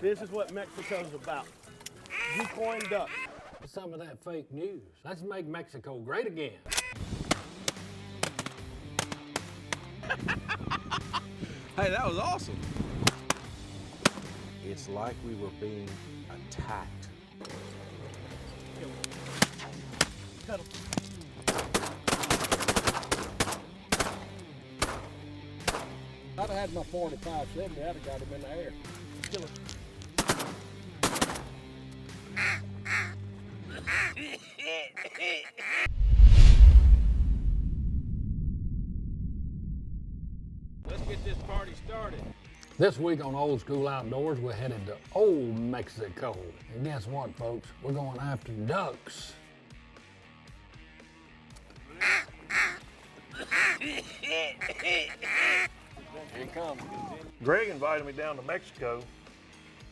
This is what Mexico's about. Decoying ducks. Some of that fake news. Let's make Mexico great again. Hey, that was awesome. It's like we were being attacked. Cut 'em. I'd have had my 45-70, I'd have got him in the air. Kill him. Let's get this party started. This week on Old School Outdoors, we're headed to Old Mexico. And guess what, folks? We're going after ducks. Here it comes. Greg invited me down to Mexico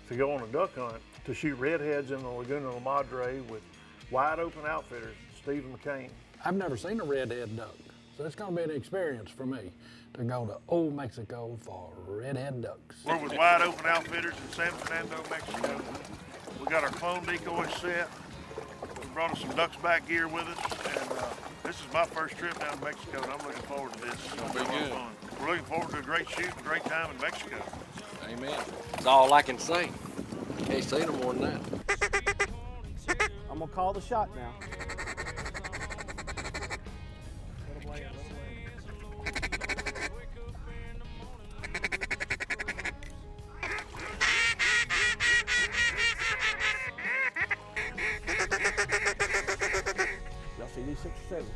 to go on a duck hunt to shoot redheads in the Laguna de la Madre with wide open outfitters, Stephen McCain. I've never seen a redhead duck, so it's gonna be an experience for me to go to Old Mexico for redhead ducks. We're with wide open outfitters in San Fernando, Mexico. We got our clone decoys set. We brought us some ducks back gear with us, and this is my first trip down to Mexico, and I'm looking forward to this. It's gonna be a lot of fun. We're looking forward to a great shoot and great time in Mexico. Amen. That's all I can say. Can't say no more than that. I'm gonna call the shot now. Y'all see these 6 or 7?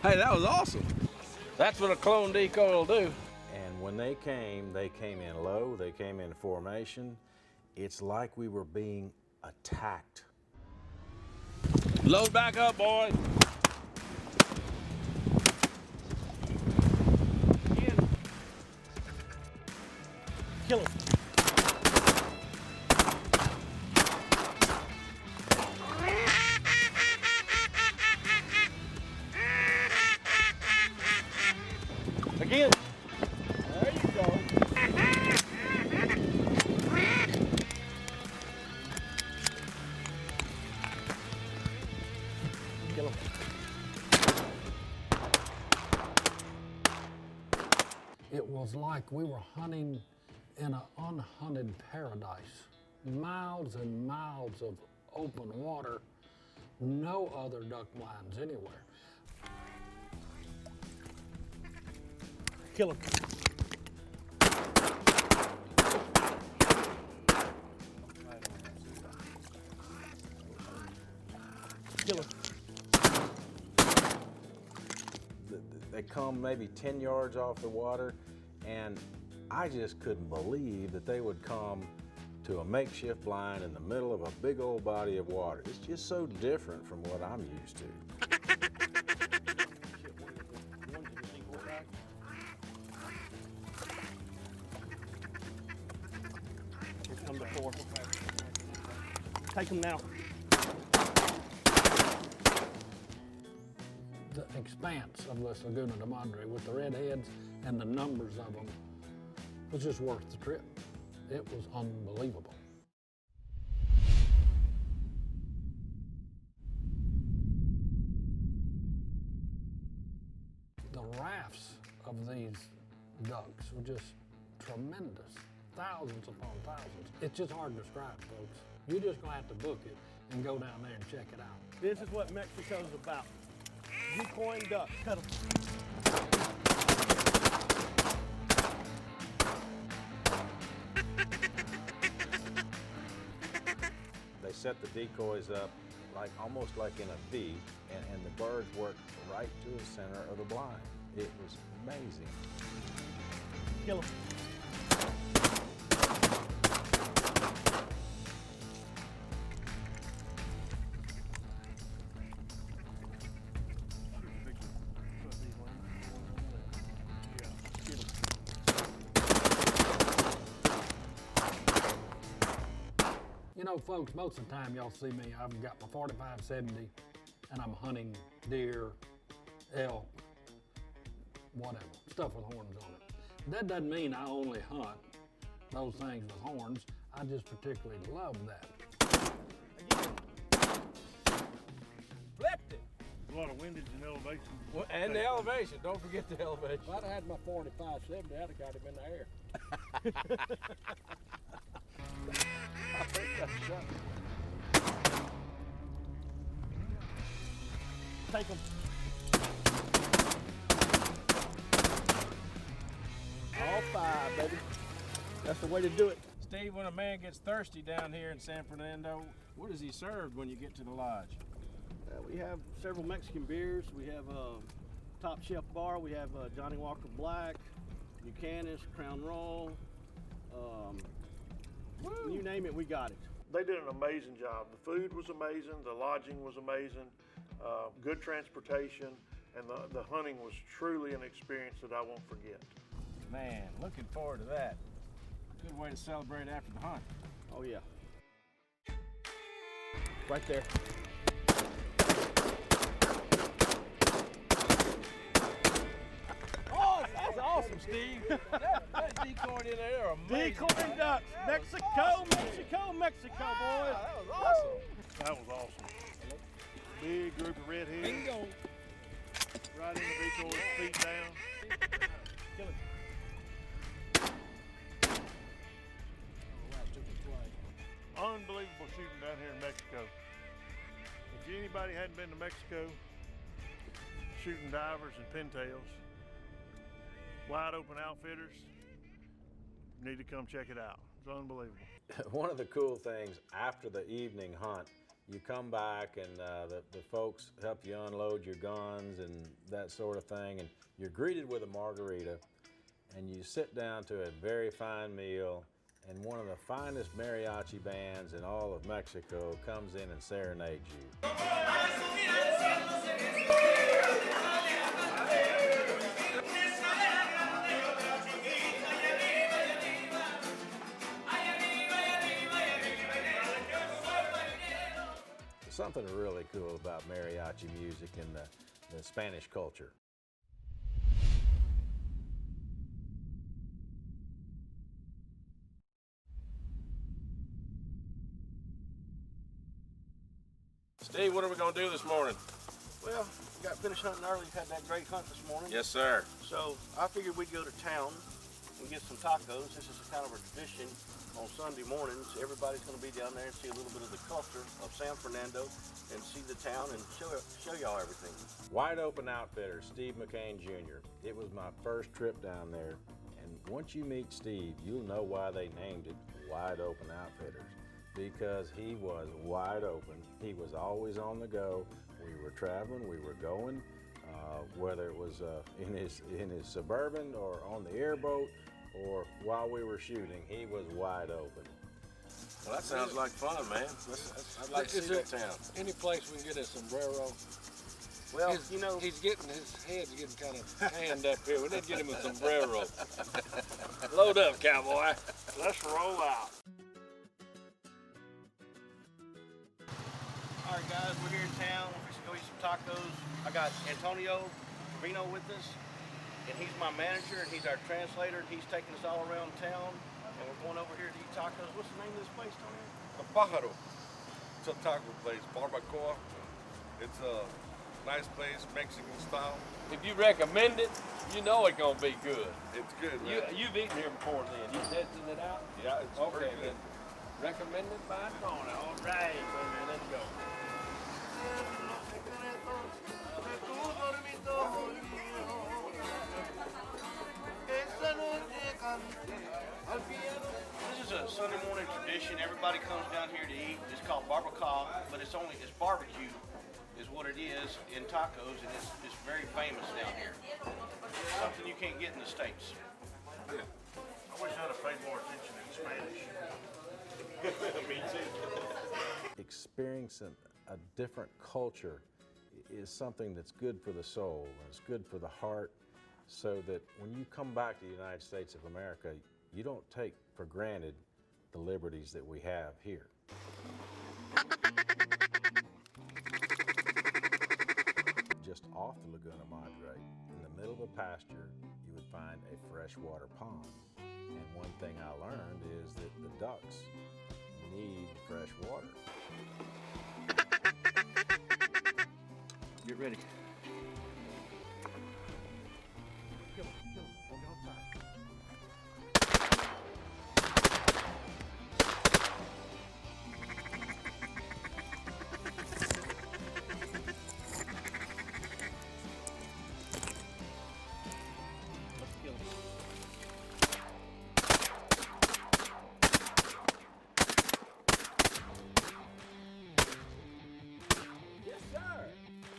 Hey, that was awesome. That's what a clone decoy will do. And when they came in low, they came in formation. It's like we were being attacked. Load back up, boys. Kill him. Again. There you go. Kill him. It was like we were hunting in an unhunted paradise. Miles and miles of open water, no other duck blinds anywhere. Kill him. Kill him. They come maybe 10 yards off the water, and I just couldn't believe that they would come to a makeshift blind in the middle of a big old body of water. It's just so different from what I'm used to. Here come the 4. Take him now. The expanse of this Laguna de Madre with the redheads and the numbers of them was just worth the trip. It was unbelievable. The rafts of these ducks were just tremendous. Thousands upon thousands. It's just hard to describe, folks. You're just gonna have to book it and go down there and check it out. This is what Mexico's about. Decoying ducks. Cut 'em. They set the decoys up almost like in a V, and the birds worked right to the center of the blind. It was amazing. Kill him. You know, folks, most of the time y'all see me, I've got my 45-70 and I'm hunting deer, elk, whatever, stuff with horns on it. That doesn't mean I only hunt those things with horns. I just particularly love that. Flipped it. A lot of windage and elevation. Well, and the elevation. Don't forget the elevation. If I'd have had my 45-70, I'd have got him in the air. I think that's shot. Take them. All 5, baby. That's the way to do it. Steve, when a man gets thirsty down here in San Fernando, what is he served when you get to the lodge? We have several Mexican beers. We have Top Chef Bar. We have Johnny Walker Black, Buchanan's, Crown Royal. You name it, we got it. They did an amazing job. The food was amazing, the lodging was amazing, good transportation, and the hunting was truly an experience that I won't forget. Man, looking forward to that. Good way to celebrate after the hunt. Oh yeah. Right there. Oh, that's awesome, Steve. that decoy in there are amazing. Decoy ducks. Mexico, Mexico, Mexico, boys. That was awesome. That was awesome. Big group of redheads. Bingo. Right in the decoy, feet down. Kill it. Unbelievable shooting down here in Mexico. If anybody hadn't been to Mexico, shooting divers and pintails, wide open outfitters, you need to come check it out. It's unbelievable. One of the cool things after the evening hunt, you come back and the folks help you unload your guns and that sort of thing, and you're greeted with a margarita, and you sit down to a very fine meal, and one of the finest mariachi bands in all of Mexico comes in and serenades you. There's something really cool about mariachi music in the Spanish culture. Steve, what are we going to do this morning? Well, we got finished hunting early. Had that great hunt this morning. Yes, sir. So I figured we'd go to town and get some tacos. This is kind of a tradition on Sunday mornings. Everybody's going to be down there and see a little bit of the culture of San Fernando and see the town and show y'all everything. Wide Open Outfitters, Steve McCain Jr. It was my first trip down there, and once you meet Steve, you'll know why they named it Wide Open Outfitters. Because he was wide open. He was always on the go. We were traveling, we were going, whether it was in his Suburban or on the airboat or while we were shooting, he was wide open. Well, that sounds like fun, man. I'd like to see that town. Any place we can get a sombrero? Well, you know, His head's getting kind of hand up here. We need to get him a sombrero. Load up, cowboy. Let's roll out. all right, guys, we're here in town. We're going to go eat some tacos. I got Antonio Vino with us, and he's my manager, and he's our translator. He's taking us all around town, and we're going over here to eat tacos. What's the name of this place, Tony? The Pájaro. It's a taco place, barbacoa. It's a nice place, Mexican style. If you recommend it, you know it's gonna be good. It's good, man. You've eaten here before then. You tested it out? Yeah, it's Okay, pretty good. then. Recommended by Tony. All right, well, let's go. This is a Sunday morning tradition. Everybody comes down here to eat. It's called barbacoa, but it's barbecue is what it is in tacos, and it's very famous down here. It's something you can't get in the States. I wish I'd have paid more attention in Spanish. Me too. Experiencing a different culture is something that's good for the soul, and it's good for the heart, so that when you come back to the United States of America, you don't take for granted the liberties that we have here. Just off the Laguna Madre, in the middle of a pasture, you would find a freshwater pond. And one thing I learned is that the ducks need fresh water. Get ready.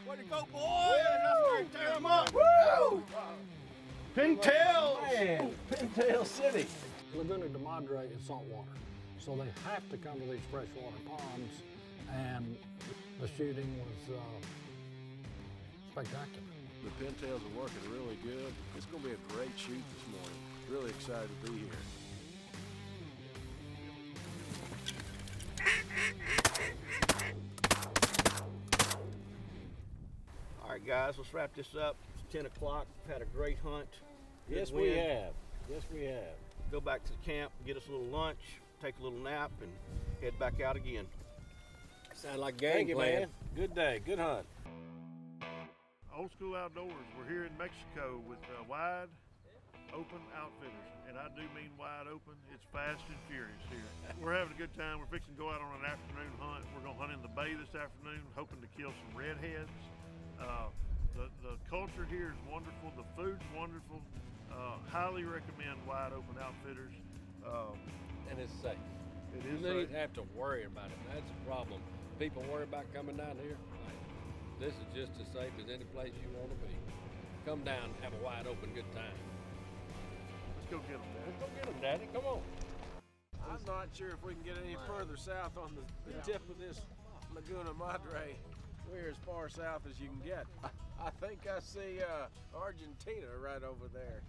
Way to go, boy! That's where you tear them up. Woo! Pintails! Man, Pintail City. Laguna de Madre is salt water, so they have to come to these freshwater ponds, and the shooting was spectacular. The pintails are working really good. It's going to be a great shoot this morning. Really excited to be here. All right, guys, let's wrap this up. It's 10 o'clock. We've had a great hunt. Good Yes, we wind. have. Yes, we have. Go back to the camp, get us a little lunch, take a little nap, and head back out again. Sound like game Thank you, plan. man. Good day. Good hunt. Old School Outdoors, we're here in Mexico with Wide Open Outfitters. And I do mean wide open. It's fast and furious here. We're having a good time. We're fixing to go out on an afternoon hunt. We're going to hunt in the bay this afternoon, hoping to kill some redheads. The culture here is wonderful. The food's wonderful. Highly recommend Wide Open Outfitters. And it's safe. It You is don't safe. have to worry about it. That's the problem. People worry about coming down here. Like, this is just as safe as any place you want to be. Come down, have a wide open good time. Let's go get them, Dad. Let's go get them, Daddy. Come on. I'm not sure if we can get any further south on the tip of this Laguna Madre. We're as far south as you can get. I think I see Argentina right over there.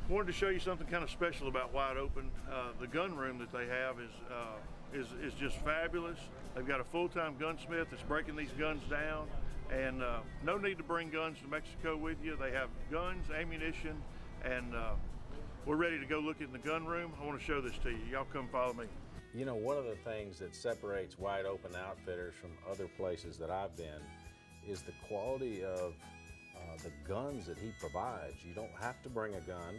Wanted to show you something kind of special about Wide Open. The gun room that they have is just fabulous. They've got a full-time gunsmith that's breaking these guns down, and no need to bring guns to Mexico with you. They have guns, ammunition, and we're ready to go look in the gun room. I want to show this to you. Y'all come follow me. You know, one of the things that separates Wide Open Outfitters from other places that I've been is the quality of the guns that he provides. You don't have to bring a gun.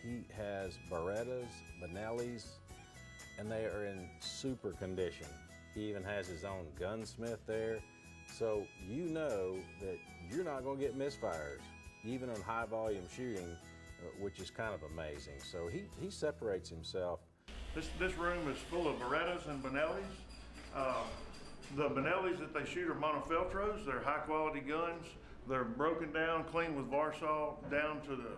He has Berettas, Benellis, and they are in super condition. He even has his own gunsmith there. So you know that you're not going to get misfires, even on high volume shooting, which is kind of amazing. So he separates himself. This room is full of Berettas and Benellis. The Benellis that they shoot are Monofeltros. They're high quality guns. They're broken down, cleaned with Varsol down to the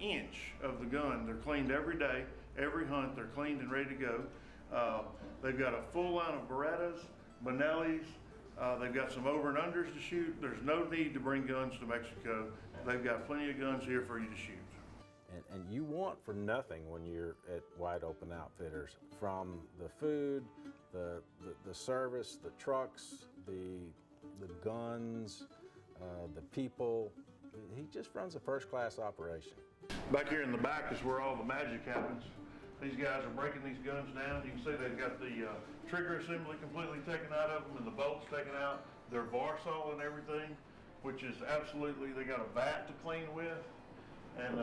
inch of the gun. They're cleaned every day, every hunt. They're cleaned and ready to go. They've got a full line of Berettas, Benellis. They've got some over and unders to shoot. There's no need to bring guns to Mexico. They've got plenty of guns here for you to shoot. And you want for nothing when you're at Wide Open Outfitters, from the food, the service, the trucks, the guns, the people. He just runs a first-class operation. Back here in the back is where all the magic happens. These guys are breaking these guns down. You can see they've got the trigger assembly completely taken out of them and the bolts taken out. They're Varsol and everything, which is absolutely, they got a vat to clean with. And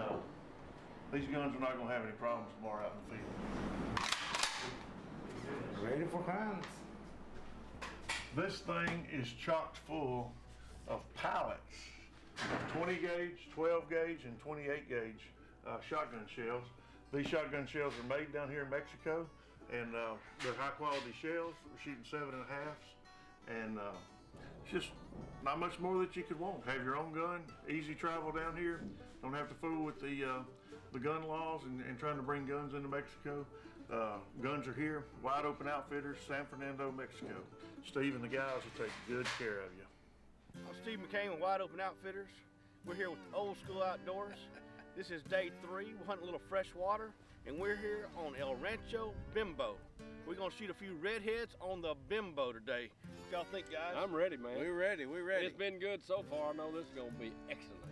these guns are not going to have any problems tomorrow out in the field. Ready for hands. This thing is chocked full of pallets of 20 gauge, 12 gauge, and 28 gauge shotgun shells. These shotgun shells are made down here in Mexico, and they're high quality shells. We're shooting 7.5s, and it's just not much more that you could want. Have your own gun, easy travel down here. Don't have to fool with the the gun laws and trying to bring guns into Mexico. Guns are here. Wide Open Outfitters, San Fernando, Mexico. Steve and the guys will take good care of you. I'm Steve McCain with Wide Open Outfitters. We're here with Old School Outdoors. This is day 3. We're hunting a little fresh water, and we're here on El Rancho Bimbo. We're gonna shoot a few redheads on the Bimbo today. What y'all think, guys? I'm ready, man. We're ready. We're ready. It's been good so far. I know this is gonna be excellent.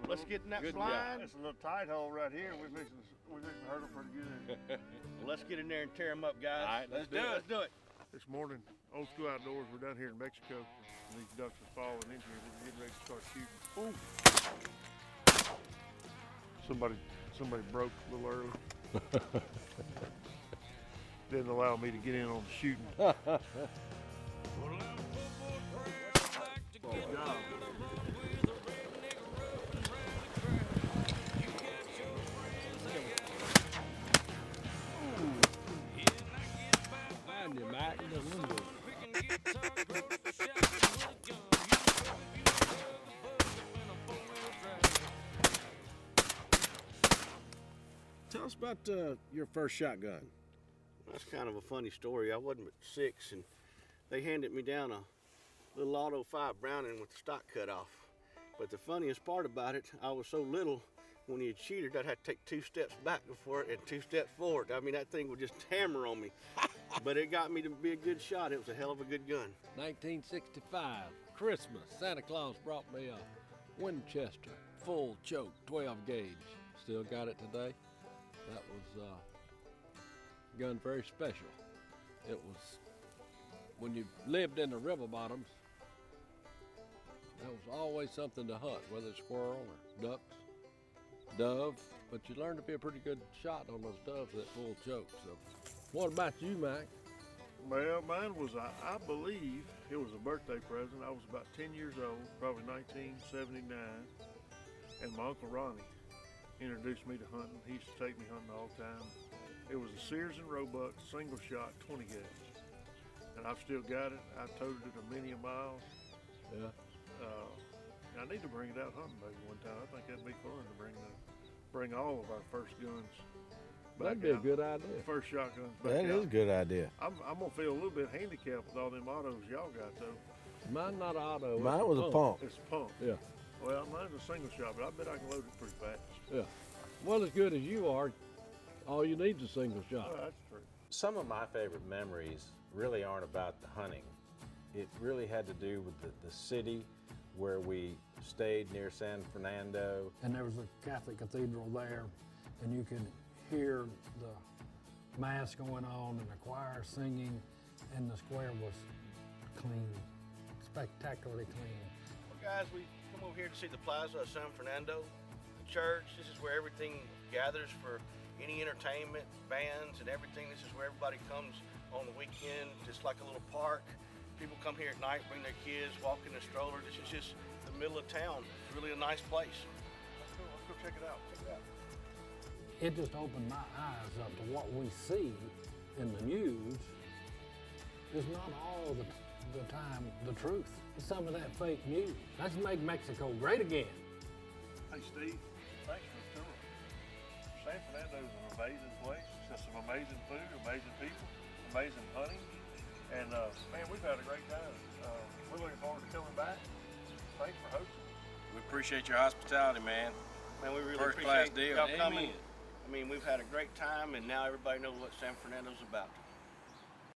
Let's get in that Good slide. It's a little tight hole right here. We're fixing to hurt them pretty good. Well, let's get in there and tear them up, guys. All right, let's do it. Let's do it. This morning, Old School Outdoors, we're down here in Mexico, and these ducks are falling in here. We're getting ready to start shooting. Ooh. Somebody broke a little early. Didn't allow me to get in on the shooting. Good job. Find you, Mac. Tell us about your first shotgun. That's kind of a funny story. I wasn't but 6, and they handed me down a little Auto 5 Browning with the stock cut off. But the funniest part about it, I was so little, when he had cheated, I'd have to take 2 steps back before it and 2 steps forward. I mean, that thing would just hammer on me. But it got me to be a good shot. It was a hell of a good gun. 1965, Christmas. Santa Claus brought me a Winchester full choke 12 gauge. Still got it today. That was a gun very special. It was when you lived in the river bottoms. That was always something to hunt, whether it's squirrel or ducks, dove. But you learned to be a pretty good shot on those doves that full choke. So, what about you, Mac? Well, mine was, I believe, it was a birthday present. I was about 10 years old, probably 1979, and my Uncle Ronnie introduced me to hunting. He used to take me hunting all the time. It was a Sears and Roebuck single shot 20 gauge, and I've still got it. I toted it a many miles. Yeah. I need to bring it out hunting maybe one time. I think that'd be fun to bring all of our first guns back That'd be a out. good idea. First shotguns back That out. is a good idea. I'm gonna feel a little bit handicapped with all them autos y'all got though. Mine not auto. Mine was a pump. It's a pump. Yeah. Well, mine's a single shot, but I bet I can load it pretty fast. Yeah. Well, as good as you are, all you need is a single shot. Well, that's true. Some of my favorite memories really aren't about the hunting. It really had to do with the city where we stayed near San Fernando. And there was a Catholic cathedral there, and you could hear the mass going on and the choir singing, and the square was clean, spectacularly clean. Well, guys, we come over here to see the Plaza of San Fernando, the church. This is where everything gathers for any entertainment, bands, and everything. This is where everybody comes on the weekend, just like a little park. People come here at night, bring their kids, walk in the stroller. This is just the middle of town. It's really a nice place. Let's go check it out. It just opened my eyes up to what we see in the news is not all the time the truth. Some of that fake news. Let's make Mexico great again. Hey, Steve, thanks for the tour. San Fernando is an amazing place. It's got some amazing food, amazing people, amazing hunting. And man, we've had a great time. We're looking forward to coming back. Thanks for hosting. We appreciate your hospitality, man. Man, we really First class appreciate deal. y'all coming. Amen. I mean, we've had a great time, and now everybody knows what San Fernando's about.